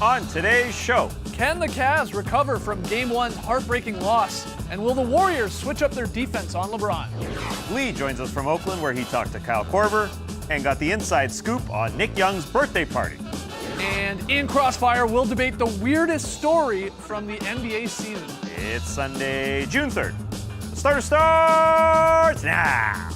On today's show, can the Cavs recover from Game 1's heartbreaking loss? And will the Warriors switch up their defense on LeBron? Lee joins us from Oakland where he talked to Kyle Korver and got the inside scoop on Nick Young's birthday party. And in Crossfire, we'll debate the weirdest story from the NBA season. It's Sunday, June 3rd. The starter starts now.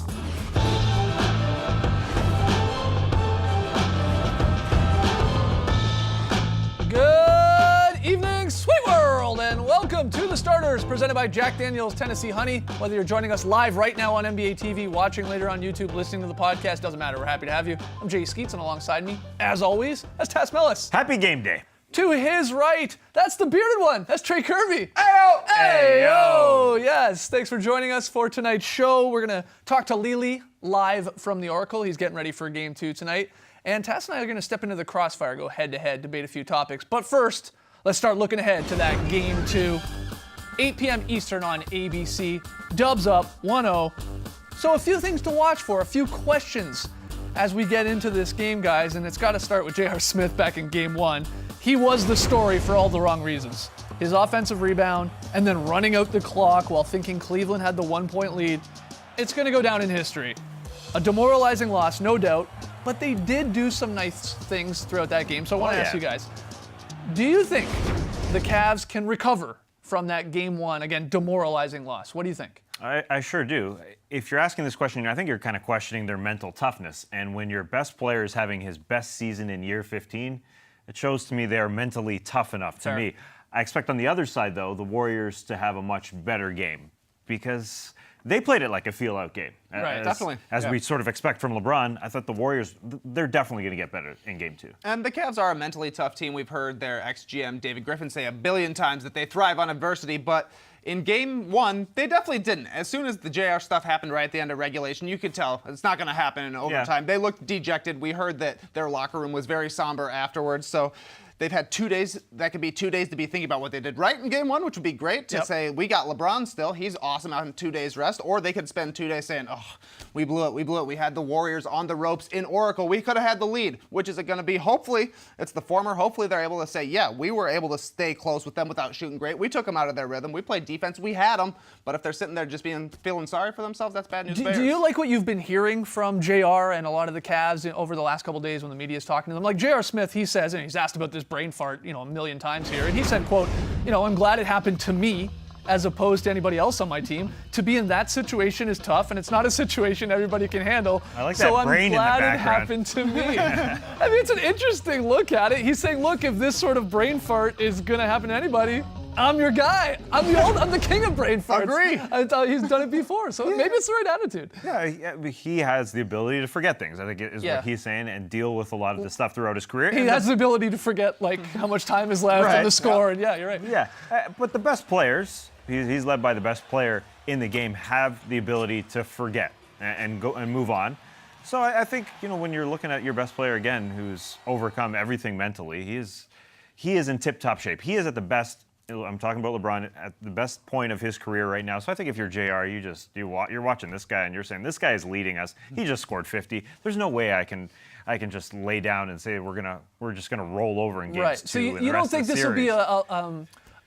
Good evening, Sweet World, and welcome to The Starters, presented by Jack Daniel's Tennessee Honey. Whether you're joining us live right now on NBA TV, watching later on YouTube, listening to the podcast, doesn't matter. We're happy to have you. I'm Jay Skeets, and alongside me, as always, that's Tess Mellis. Happy game day. To his right, that's the bearded one. That's Trey Kirby. Ayo! Ayo! Yes, thanks for joining us for tonight's show. We're going to talk to Lily live from the Oracle. He's getting ready for Game 2 tonight. And Tess and I are going to step into the Crossfire, go head-to-head, debate a few topics. But first, let's start looking ahead to that Game 2. 8 p.m. Eastern on ABC. Dubs up, 1-0. So a few things to watch for, a few questions as we get into this game, guys. And it's got to start with J.R. Smith back in Game 1. He was the story for all the wrong reasons. His offensive rebound, and then running out the clock while thinking Cleveland had the 1-point lead. It's going to go down in history. A demoralizing loss, no doubt. But they did do some nice things throughout that game. So I want to ask you guys, do you think the Cavs can recover from that Game 1, again, demoralizing loss? What do you think? I sure do. If you're asking this question, I think you're kind of questioning their mental toughness. And when your best player is having his best season in year 15, it shows to me they're mentally tough enough to me. I expect on the other side, though, the Warriors to have a much better game because they played it like a feel-out game. Right, definitely. As we sort of expect from LeBron, I thought the Warriors, they're definitely going to get better in Game 2. And the Cavs are a mentally tough team. We've heard their ex-GM, David Griffin, say a billion times that they thrive on adversity, but in Game 1, they definitely didn't. As soon as the JR stuff happened right at the end of regulation, you could tell it's not going to happen in overtime. Yeah. They looked dejected. We heard that their locker room was very somber afterwards, so they've had 2 days. That could be 2 days to be thinking about what they did right in Game 1, which would be great to say, we got LeBron still. He's awesome out in 2 days rest. Or they could spend 2 days saying, oh, we blew it. We had the Warriors on the ropes in Oracle. We could have had the lead. Which is it going to be? Hopefully, it's the former. Hopefully, they're able to say, yeah, we were able to stay close with them without shooting great. We took them out of their rhythm. We played defense. We had them. But if they're sitting there just feeling sorry for themselves, that's bad news. Do you like what you've been hearing from JR and a lot of the Cavs over the last couple of days when the media is talking to them? Like J.R. Smith, he says, and he's asked about this brain fart, a million times here, and he said, quote, I'm glad it happened to me as opposed to anybody else on my team. To be in that situation is tough, and it's not a situation everybody can handle. I like so that brain in the background. I'm glad it happened to me. I mean, it's an interesting look at it. He's saying, look, if this sort of brain fart is going to happen to anybody, I'm your guy. I'm the king of brain farts. Agree. I thought he's done it before, so maybe it's the right attitude. Yeah, he has the ability to forget things, I think is what he's saying, and deal with a lot of the stuff throughout his career. He has the ability to forget, how much time is left and the score, and you're right. Yeah, but the best players, he's led by the best player in the game, have the ability to forget and go and move on. So I think, when you're looking at your best player again, who's overcome everything mentally, he is in tip-top shape. He is at the best. I'm talking about LeBron at the best point of his career right now. So I think if you're JR, you're watching this guy and you're saying, this guy is leading us. He just scored 50. There's no way I can just lay down and say we're just gonna roll over in games 2. Right. So you don't think this will be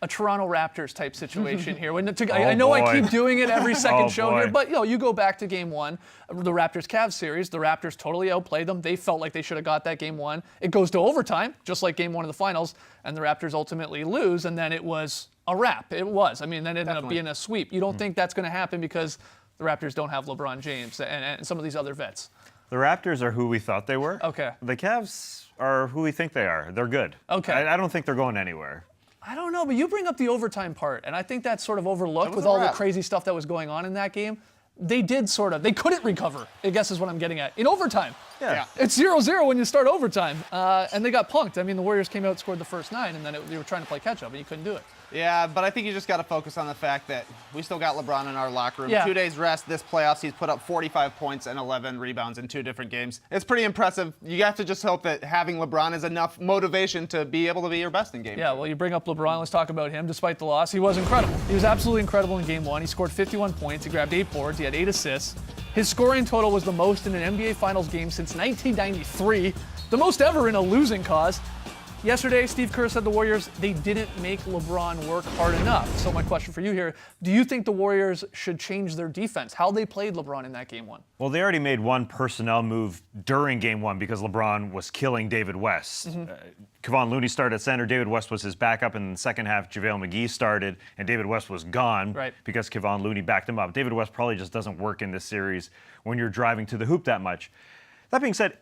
a Toronto Raptors type situation here? I know I keep doing it every second show here, but you go back to Game 1, the Raptors-Cavs series. The Raptors totally outplayed them. They felt like they should have got that Game 1. It goes to overtime, just like Game 1 of the finals, and the Raptors ultimately lose, and then it was a wrap. It was. I mean, then it ended up being a sweep. You don't think that's going to happen because the Raptors don't have LeBron James and some of these other vets? The Raptors are who we thought they were. Okay. The Cavs are who we think they are. They're good. Okay. I don't think they're going anywhere. I don't know, but you bring up the overtime part, and I think that's sort of overlooked with all the crazy stuff that was going on in that game. They couldn't recover, I guess is what I'm getting at. In overtime. Yeah. It's 0-0 when you start overtime, and they got punked. I mean, the Warriors came out, scored the first 9, and then they were trying to play catch-up, and you couldn't do it. Yeah, but I think you just got to focus on the fact that we still got LeBron in our locker room. Yeah. 2 days rest this playoffs. He's put up 45 points and 11 rebounds in 2 different games. It's pretty impressive. You have to just hope that having LeBron is enough motivation to be able to be your best in game. Yeah, well, you bring up LeBron. Let's talk about him. Despite the loss, he was incredible. He was absolutely incredible in Game 1. He scored 51 points. He grabbed 8 boards. He had 8 assists. His scoring total was the most in an NBA Finals game since 1993, the most ever in a losing cause. Yesterday, Steve Kerr said the Warriors, they didn't make LeBron work hard enough. So my question for you here, do you think the Warriors should change their defense? How they played LeBron in that game one? Well, they already made one personnel move during game one because LeBron was killing David West. Kevon Looney started at center. David West was his backup. And in the second half, JaVale McGee started, and David West was gone because Kevon Looney backed him up. David West probably just doesn't work in this series when you're driving to the hoop that much. That being said,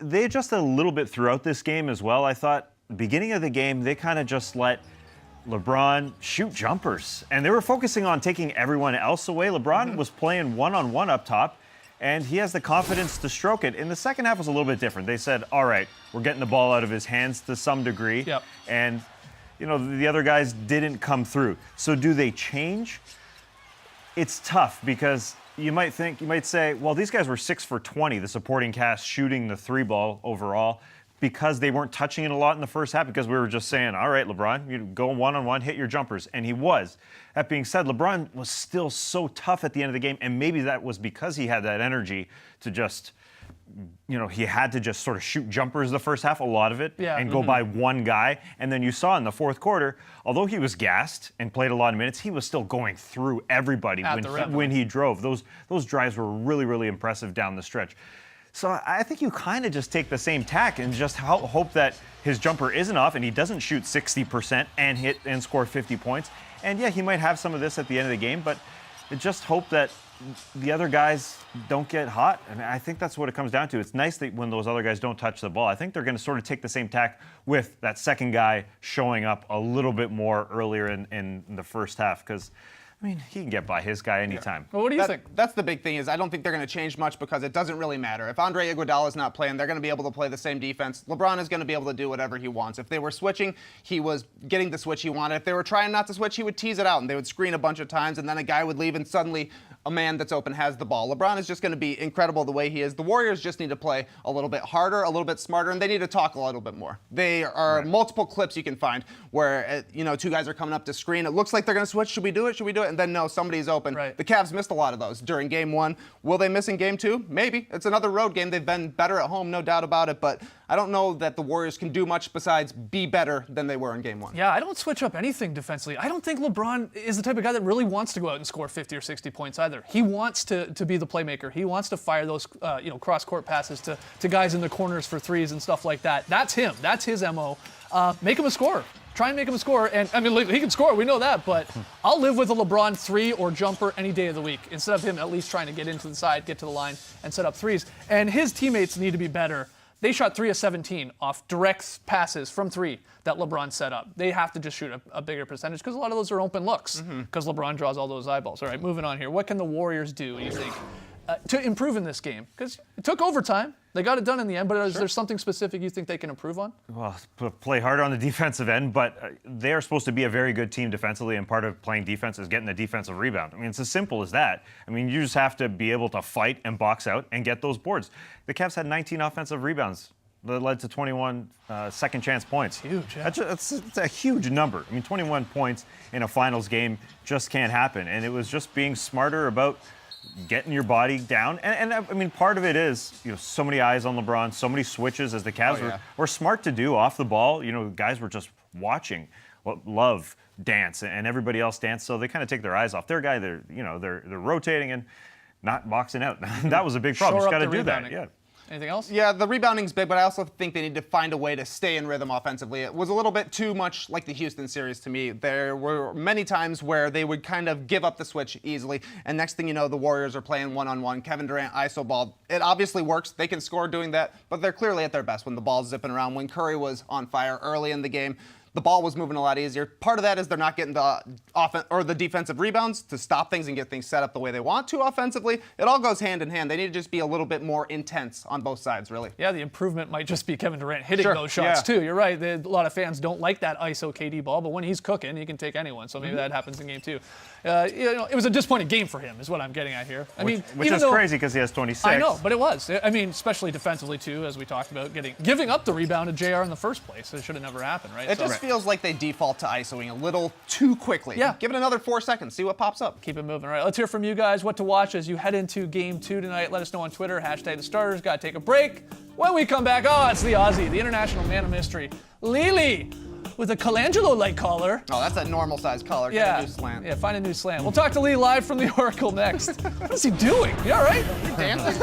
they adjusted a little bit throughout this game as well. I thought beginning of the game, they kind of just let LeBron shoot jumpers. And they were focusing on taking everyone else away. LeBron was playing one-on-one up top, and he has the confidence to stroke it. In the second half was a little bit different. They said, all right, we're getting the ball out of his hands to some degree. And, the other guys didn't come through. So do they change? It's tough because you might say, well, these guys were 6 for 20, the supporting cast shooting the three ball overall, because they weren't touching it a lot in the first half, because we were just saying, all right, LeBron, you go one-on-one, hit your jumpers. And he was. That being said, LeBron was still so tough at the end of the game, and maybe that was because he had that energy to just, he had to just sort of shoot jumpers the first half, a lot of it, and go by one guy. And then you saw in the fourth quarter, although he was gassed and played a lot of minutes, he was still going through everybody when he drove. Those drives were really, really impressive down the stretch. So I think you kind of just take the same tack and just hope that his jumper isn't off and he doesn't shoot 60% and hit and score 50 points. And yeah, he might have some of this at the end of the game, but just hope that the other guys don't get hot. And I think that's what it comes down to. It's nice that when those other guys don't touch the ball. I think they're going to sort of take the same tack with that second guy showing up a little bit more earlier in the first half, because he can get by his guy anytime. Well, what do you think? That's the big thing is I don't think they're going to change much because it doesn't really matter. If Andre Iguodala is not playing, they're going to be able to play the same defense. LeBron is going to be able to do whatever he wants. If they were switching, he was getting the switch he wanted. If they were trying not to switch, he would tease it out, and they would screen a bunch of times, and then a guy would leave, and suddenly a man that's open has the ball. LeBron is just going to be incredible the way he is. The Warriors just need to play a little bit harder, a little bit smarter, and they need to talk a little bit more. There are multiple clips you can find where, two guys are coming up to screen. It looks like they're going to switch. Should we do it? Should we do it? And then no, somebody's open. The Cavs missed a lot of those during game one. Will they miss in game two? Maybe. It's another road game. They've been better at home, no doubt about it, but I don't know that the Warriors can do much besides be better than they were in game one. Yeah, I don't switch up anything defensively. I don't think LeBron is the type of guy that really wants to go out and score 50 or 60 points either. He wants to be the playmaker. He wants to fire those cross-court passes to guys in the corners for threes and stuff like that. That's him. That's his MO. Make him a scorer. Try and make him a scorer. And he can score, we know that, but I'll live with a LeBron 3 or jumper any day of the week instead of him at least trying to get into the side, get to the line, and set up threes. And his teammates need to be better. They shot 3 of 17 off direct passes from 3 that LeBron set up. They have to just shoot a bigger percentage because a lot of those are open looks because LeBron draws all those eyeballs. All right, moving on here. What can the Warriors do, you think, to improve in this game? Because it took overtime. They got it done in the end, but is there something specific you think they can improve on? Well, play harder on the defensive end, but they are supposed to be a very good team defensively, and part of playing defense is getting the defensive rebound. It's as simple as that. You just have to be able to fight and box out and get those boards. The Cavs had 19 offensive rebounds that led to 21 second chance points. Huge, yeah. It's a huge number. 21 points in a finals game just can't happen, and it was just being smarter about getting your body down. And part of it is, so many eyes on LeBron, so many switches as the Cavs were smart to do off the ball. Guys were just watching Love dance and everybody else dance, so they kind of take their eyes off their guy. They're rotating and not boxing out. That was a big problem. Just got to do that. Yeah. Anything else? Yeah, the rebounding's big, but I also think they need to find a way to stay in rhythm offensively. It was a little bit too much like the Houston series to me. There were many times where they would kind of give up the switch easily, and next thing you know, the Warriors are playing one-on-one. Kevin Durant, iso ball. It obviously works. They can score doing that, but they're clearly at their best when the ball's zipping around. When Curry was on fire early in the game, the ball was moving a lot easier. Part of that is they're not getting the offense or the defensive rebounds to stop things and get things set up the way they want to offensively. It all goes hand in hand. They need to just be a little bit more intense on both sides, really. Yeah, the improvement might just be Kevin Durant hitting those shots too. You're right. A lot of fans don't like that ISO KD ball, but when he's cooking, he can take anyone. So maybe that happens in game 2. It was a disappointing game for him, is what I'm getting at here. Which is crazy because he has 26. I know, but it was. Especially defensively too, as we talked about, giving up the rebound to JR in the first place. It should have never happened, right? It just just feels like they default to ISOing a little too quickly. Yeah. Give it another 4 seconds, see what pops up. Keep it moving. All right, let's hear from you guys what to watch as you head into Game 2 tonight. Let us know on Twitter, #TheStarters. Got to take a break. When we come back, it's the Aussie, the international man of mystery, Lily, with a Colangelo-like collar. Oh, that's a normal size collar. Get a new slant. Yeah, find a new slant. We'll talk to Lee live from the Oracle next. What is he doing? You all right? Dancing.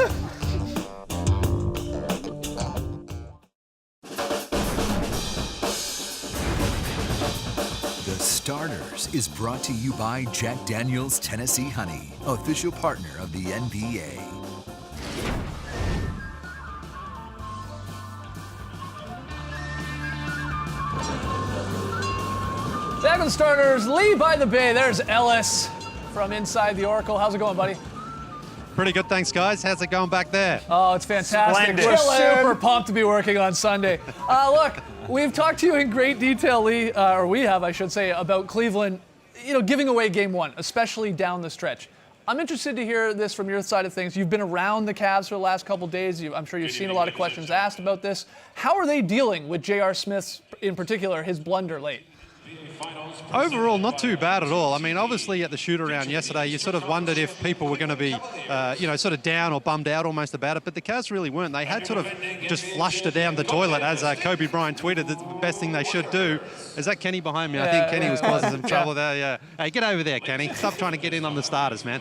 The Starters is brought to you by Jack Daniel's Tennessee Honey, official partner of the NBA. Back with the Starters, Lee by the Bay. There's Ellis from inside the Oracle. How's it going, buddy? Pretty good, thanks, guys. How's it going back there? Oh, it's fantastic. Splendid. We're super pumped to be working on Sunday. Look, we've talked to you in great detail, Lee, or we have, I should say, about Cleveland, giving away Game 1, especially down the stretch. I'm interested to hear this from your side of things. You've been around the Cavs for the last couple days. I'm sure you've seen a lot of questions asked about this. How are they dealing with J.R. Smith's, in particular, his blunder late? Overall, not too bad at all. I mean, obviously at the shoot-around yesterday, you sort of wondered if people were going to be, sort of down or bummed out almost about it, but the Cavs really weren't. They had sort of just flushed it down the toilet, as Kobe Bryant tweeted. The best thing they should do. Is that Kenny behind me? I think Kenny was causing some trouble there, yeah. Hey, get over there, Kenny. Stop trying to get in on the starters, man.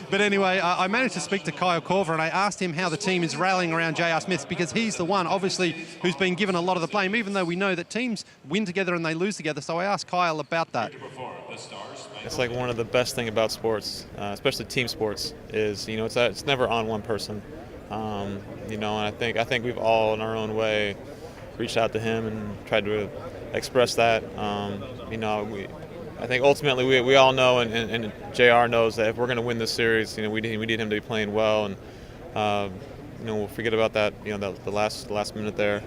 But anyway, I managed to speak to Kyle Korver, and I asked him how the team is rallying around J.R. Smith, because he's the one, obviously, who's been given a lot of the blame, even though we know that teams win together and they lose together. So I asked Kyle about that. It's like one of the best thing about sports, especially team sports, is it's never on one person. And I think we've all in our own way reached out to him and tried to express that. I think ultimately we all know, and JR knows that if we're going to win this series, we need him to be playing well, and we'll forget about that, the last minute there.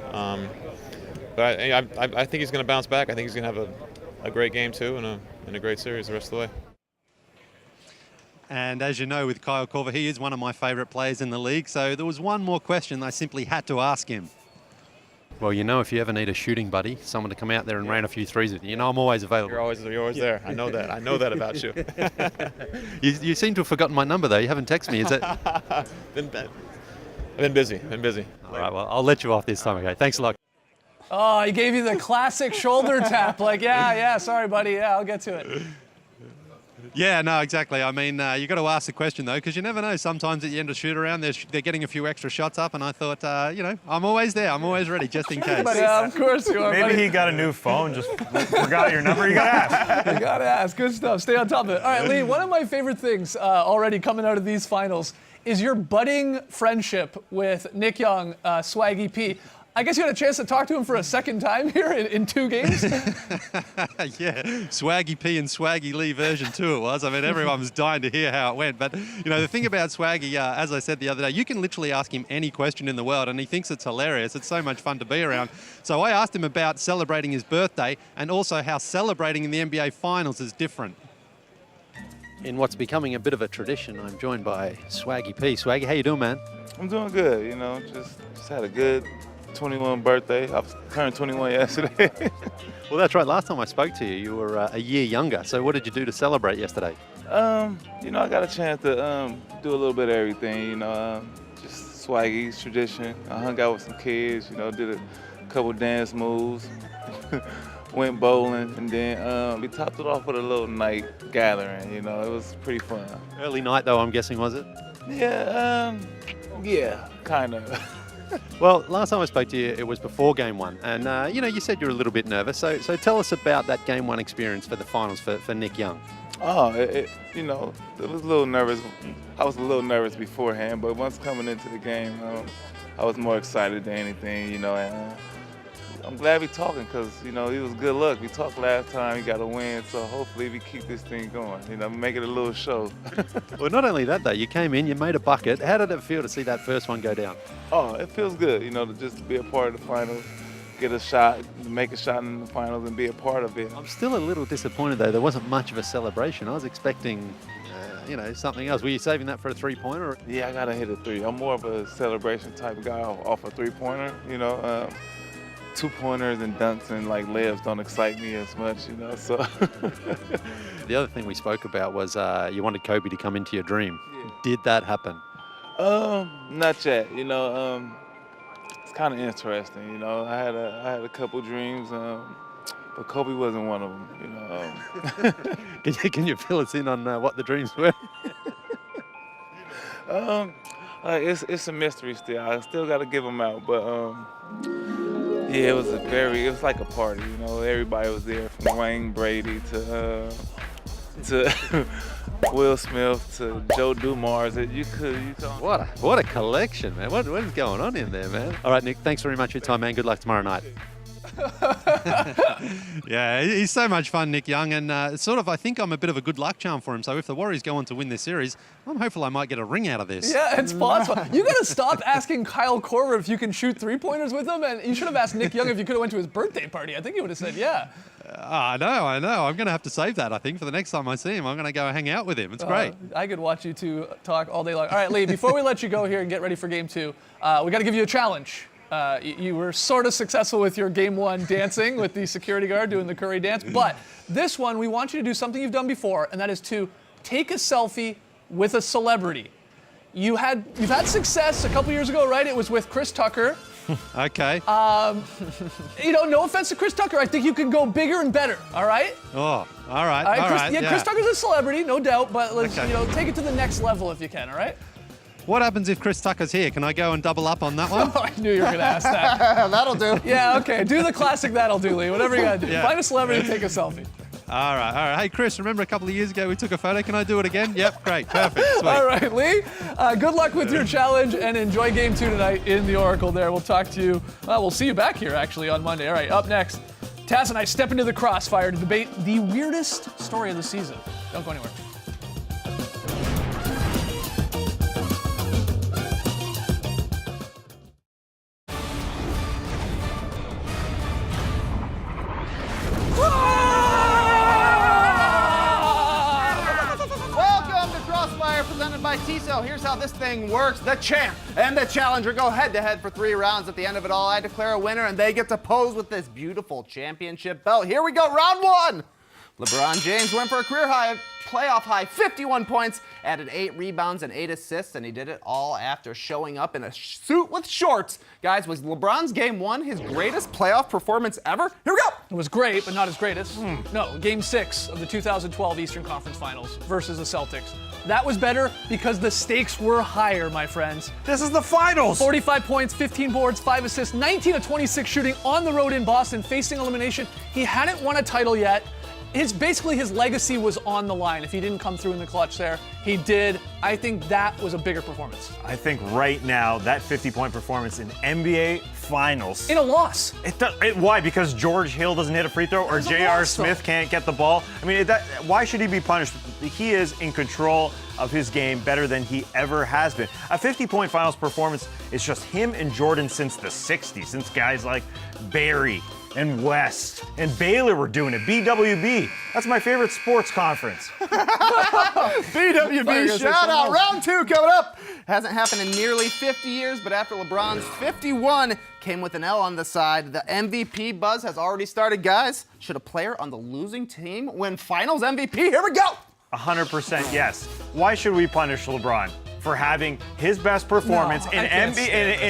But I think he's going to bounce back. I think he's going to have a great game too, and a great series the rest of the way. And as you know, with Kyle Korver, he is one of my favourite players in the league. So there was one more question I simply had to ask him. Well, if you ever need a shooting buddy, someone to come out there and rain a few threes with you, I'm always available. You're always there. I know that. I know that about you. You seem to have forgotten my number, though. You haven't texted me, is it? I've been busy. All right, well, I'll let you off this time, okay? Thanks a lot. Oh, he gave you the classic shoulder tap, like, yeah, sorry, buddy, yeah, I'll get to it. Yeah, no, exactly. I mean, you got to ask the question, though, because you never know. Sometimes at the end of shoot-around, they're getting a few extra shots up, and I thought, I'm always there. I'm always ready, just in case. Yeah, of course you are, Maybe buddy. he got a new phone, just forgot your number. You got to ask. You gotta ask. Good stuff. Stay on top of it. All right, Lee, one of my favorite things already coming out of these finals is your budding friendship with Nick Young, Swaggy P. I guess you had a chance to talk to him for a second time here in 2 games. Yeah, Swaggy P and Swaggy Lee version 2 it was. I mean, everyone was dying to hear how it went. But, the thing about Swaggy, as I said the other day, you can literally ask him any question in the world and he thinks it's hilarious. It's so much fun to be around. So I asked him about celebrating his birthday and also how celebrating in the NBA Finals is different. In what's becoming a bit of a tradition, I'm joined by Swaggy P. Swaggy, how you doing, man? I'm doing good, just had a good 21 birthday. I turned 21 yesterday. Well, that's right. Last time I spoke to you, you were a year younger. So what did you do to celebrate yesterday? I got a chance to do a little bit of everything, just Swaggy's tradition. I hung out with some kids, did a couple dance moves, went bowling, and then we topped it off with a little night gathering, it was pretty fun. Early night, though, I'm guessing, was it? Yeah, kind of. Well, last time I spoke to you, it was before Game 1. And, you said you were a little bit nervous. So tell us about that Game 1 experience for the finals for Nick Young. Oh, it was a little nervous. I was a little nervous beforehand, but once coming into the game, I was more excited than anything, and I'm glad we're talking because, it was good luck. We talked last time, we got a win, so hopefully we keep this thing going, make it a little show. Well, not only that, though, you came in, you made a bucket. How did it feel to see that first one go down? Oh, it feels good, to just be a part of the finals, get a shot, make a shot in the finals and be a part of it. I'm still a little disappointed, though. There wasn't much of a celebration. I was expecting, something else. Were you saving that for a three-pointer? Yeah, I got to hit a three. I'm more of a celebration type guy off a three-pointer, two-pointers and dunks and like layups don't excite me as much, you know. So The other thing we spoke about was you wanted Kobe to come into your dream. Yeah. Did that happen? Not yet. You know, it's kind of interesting. You know, I had a couple dreams, but Kobe wasn't one of them. You know. Can you fill us in on what the dreams were? It's a mystery still. I still got to give them out, but yeah, it was like a party. You know, everybody was there from Wayne Brady to Will Smith to Joe Dumars. What a collection, man. What is going on in there, man? All right, Nick, thanks very much for your time, man. Good luck tomorrow night. Yeah, he's so much fun, Nick Young, and I think I'm a bit of a good luck charm for him. So if the Warriors go on to win this series, I'm hopeful I might get a ring out of this. Yeah, it's possible. You got to stop asking Kyle Korver if you can shoot three-pointers with him, and you should have asked Nick Young if you could have went to his birthday party. I think he would have said yeah. I know. I'm going to have to save that, I think, for the next time I see him. I'm going to go hang out with him. It's great. I could watch you two talk all day long. All right, Lee, before we let you go here and get ready for game 2, we got to give you a challenge. You were sort of successful with your game 1 dancing with the security guard doing the Curry dance, but this one we want you to do something you've done before, and that is to take a selfie with a celebrity. You've had success a couple years ago, right? It was with Chris Tucker. Okay. No offense to Chris Tucker, I think you can go bigger and better. All right. Oh, all right. Yeah, Chris Tucker's a celebrity, no doubt, but let's Okay. take it to the next level if you can. All right. What happens if Chris Tucker's here? Can I go and double up on that one? Oh, I knew you were going to ask that. That'll do. Yeah, okay. Do the classic that'll do, Lee. Whatever you got to do. Yeah. Find a celebrity, take a selfie. All right. Hey, Chris, remember a couple of years ago we took a photo? Can I do it again? Yep, great, perfect, sweet. All right, Lee. Good luck with your challenge and enjoy game 2 tonight in the Oracle there. We'll talk to you. We'll see you back here, actually, on Monday. All right, up next, Taz and I step into the crossfire to debate the weirdest story of the season. Don't go anywhere. Welcome to Crossfire, presented by TCell. Here's how this thing works. The champ and the challenger go head-to-head for 3 rounds. At the end of it all, I declare a winner, and they get to pose with this beautiful championship belt. Here we go, round 1. LeBron James went for a career-high, playoff-high 51 points, added 8 rebounds and 8 assists, and he did it all after showing up in a suit with shorts. Guys, was LeBron's game 1 his greatest playoff performance ever? Here we go! It was great, but not his greatest. No, game 6 of the 2012 Eastern Conference Finals versus the Celtics. That was better because the stakes were higher, my friends. This is the finals. 45 points, 15 boards, 5 assists, 19 of 26 shooting on the road in Boston, facing elimination. He hadn't won a title yet. Basically his legacy was on the line. If he didn't come through in the clutch there, he did. I think that was a bigger performance. I think right now that 50-point performance in NBA Finals. In a loss. Why? Because George Hill doesn't hit a free throw, or It's a J.R. loss, though. Smith can't get the ball. I mean, why should he be punished? He is in control of his game better than he ever has been. A 50-point Finals performance is just him and Jordan since the 60s, since guys like Barry and West and Baylor were doing it. BWB. That's my favorite sports conference. BWB, shout out. Round 2 coming up. Hasn't happened in nearly 50 years, but after LeBron's 51 came with an L on the side, the MVP buzz has already started. Guys, should a player on the losing team win Finals MVP? Here we go. 100% yes. Why should we punish LeBron for having his best performance in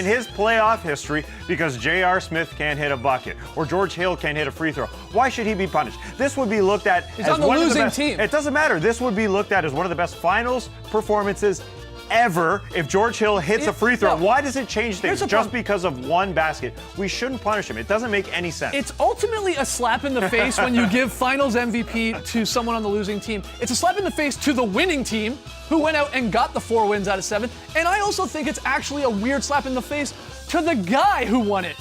his playoff history because J.R. Smith can't hit a bucket or George Hill can't hit a free throw? Why should he be punished? This would be looked at He's as on the one of the losing best. team. It doesn't matter. This would be looked at as one of the best Finals performances ever if George Hill hits a free throw. No. Why does it change things Here's the just problem. because of one basket? We shouldn't punish him. It doesn't make any sense. It's ultimately a slap in the face when you give Finals MVP to someone on the losing team. It's a slap in the face to the winning team who went out and got the 4 wins out of 7. And I also think it's actually a weird slap in the face to the guy who won it.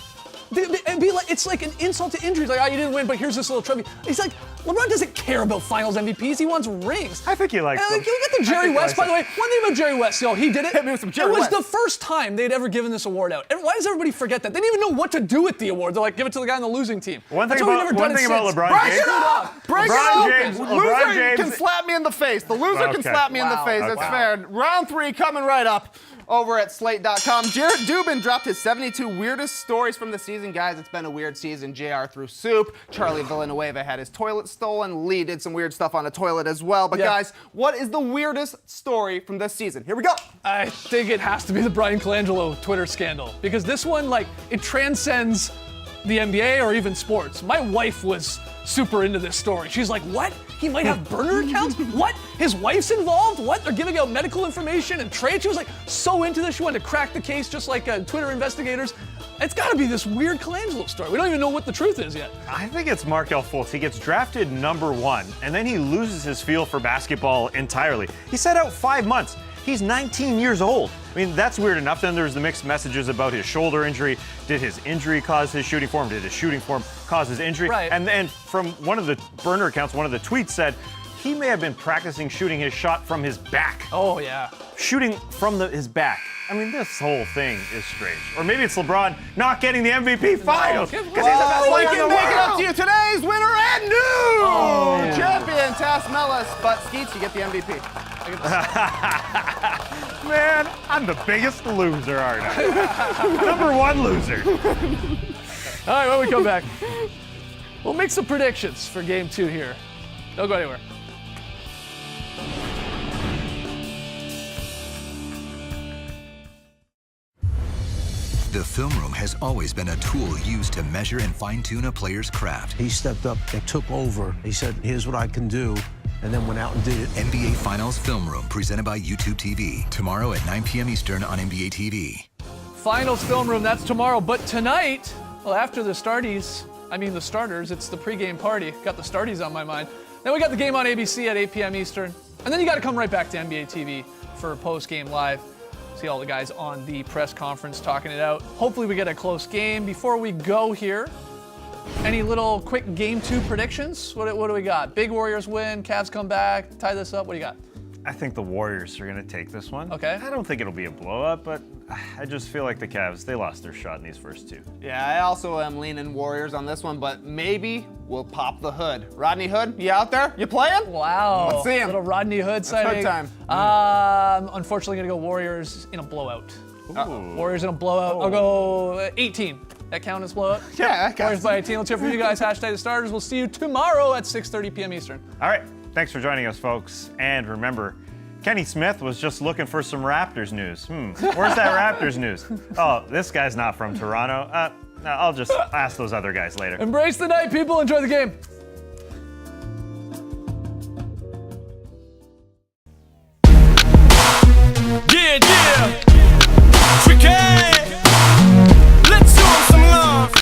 It's like an insult to injury. It's like, oh, you didn't win, but here's this little trophy. He's like, LeBron doesn't care about Finals MVPs. He wants rings. I think he likes them. Look at the Jerry West, by the way. One thing about Jerry West, he did it. Hit me with some Jerry It was West. the first time they'd ever given this award out. And why does everybody forget that? They didn't even know what to do with the award. They're like, give it to the guy on the losing team. One thing That's why we've about, never one done thing it about since. LeBron Break James. it up! Break LeBron it James- up! LeBron Loser James- can slap me in the face. The loser can Okay. slap me in the face. That's Okay. fair. Round 3 coming right up over at Slate.com. Jared Dubin dropped his 72 weirdest stories from the season. season, guys, it's been a weird season. JR threw soup. Charlie Villanueva had his toilet stolen. Lee did some weird stuff on a toilet as well. But guys, what is the weirdest story from this season? Here we go. I think it has to be the Brian Colangelo Twitter scandal, because this one, like, it transcends the NBA or even sports. My wife was super into this story. She's like, what? He might have burner accounts? What? His wife's involved? What? They're giving out medical information and trade? She was like so into this. She wanted to crack the case just like Twitter investigators. It's got to be this weird Colangelo story. We don't even know what the truth is yet. I think it's Markelle Fultz. He gets drafted #1, and then he loses his feel for basketball entirely. He sat out 5 months. He's 19 years old. I mean, that's weird enough. Then there's the mixed messages about his shoulder injury. Did his injury cause his shooting form? Did his shooting form cause his injury? Right. And then from one of the burner accounts, one of the tweets said he may have been practicing shooting his shot from his back. Oh, yeah. Shooting from his back. I mean, this whole thing is strange. Or maybe it's LeBron not getting the MVP finals because he's the best player in the Make it up world. to you. Today's winner and new champion, Tess Mellis. But Skeets, you get the MVP. Man, I'm the biggest loser, aren't I? #1 loser. All right, when we come back, we'll make some predictions for Game 2 here. Don't go anywhere. The film room has always been a tool used to measure and fine-tune a player's craft. He stepped up and took over. He said, here's what I can do, and then went out and did it. NBA Finals Film Room, presented by YouTube TV. Tomorrow at 9 p.m. Eastern on NBA TV. Finals Film Room, that's tomorrow. But tonight, well, after the starters, it's the pregame party. Got the starties on my mind. Then we got the game on ABC at 8 p.m. Eastern. And then you got to come right back to NBA TV for post-game live. See all the guys on the press conference talking it out. Hopefully we get a close game. Before we go here, any little quick Game 2 predictions? What do we got? Big Warriors win, Cavs come back, tie this up. What do you got? I think the Warriors are going to take this one. Okay. I don't think it'll be a blowout, but I just feel like the Cavs, they lost their shot in these first two. Yeah, I also am leaning Warriors on this one, but maybe we'll pop the Hood. Rodney Hood, you out there? You playing? Wow. Let's see him. Little Rodney Hood sighting. Hood time. Unfortunately, going to go Warriors in a blowout. Ooh. Warriors in a blowout. I'll go 18. That count as blowout? Yeah, that Warriors counts. by 18. Let's hear from you guys. Hashtag the starters. We'll see you tomorrow at 6:30 p.m. Eastern. All right. Thanks for joining us, folks. And remember, Kenny Smith was just looking for some Raptors news. Where's that Raptors news? Oh, this guy's not from Toronto. I'll just ask those other guys later. Embrace the night, people. Enjoy the game.